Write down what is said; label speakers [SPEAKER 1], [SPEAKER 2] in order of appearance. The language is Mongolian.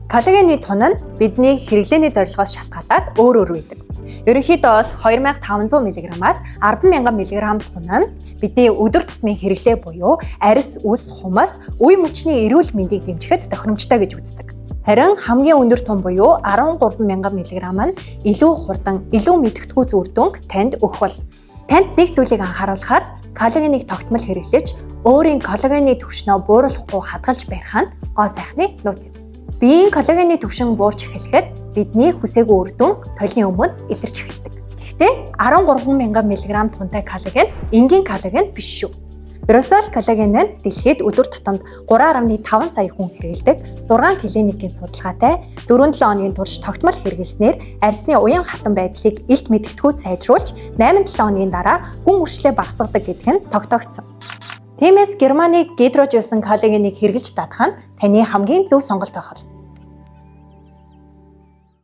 [SPEAKER 1] Коллагены тун нь бидний хэрэглээний зорилгоос шалтгаалаад өөр байдаг. Ерөнхийдөө бол 2500 мг-аас 100000 мг тун нь бидний өдөр тутмын хэрэглээ буюу арьс, үс, хумас, үе мөчний эрүүл мэндийг дэмжихэд тохиромжтой гэж үздэг. Харин хамгийн өндөр тун буюу 13000 мг нь илүү хурдан, илүү мэдгэдэггүй үр дүнг танд өгөх бол. Танд нэг зүйлийг анхааруулахад коллагеныг тогтмол хэрэглэж өөрийн коллагены түвшнөө бууруулахгүй хадгалж барих нь гоо сайхны нууц юм. Биеийн коллагены түвшин буурч эхлэхэд бидний хүсээгүй үр дүн толын өмнө илэрч эхэлдэг. Гэхдээ 13000 мг тунтай коллаген энгийн коллаген биш шүү. Ерөөсөө коллаген нь дэлхийд өдөр тутамд 3.5 сая хүн хэрэглэдэг 6 клиникийн судалгаатай 4-7 хоногийн турш тогтмол хэрэглэснээр арьсны уян хатан байдлыг илт мэдгэдэггүй сайжруулж 8-7 хоногийн дараа хүн үрчлээ багасгадаг гэдг нь тогтоогдсон. Тиймээс Германы гидрожуулсан коллагеныг хэрэглэж дадах нь таны хамгийн зөв сонголт байх бол.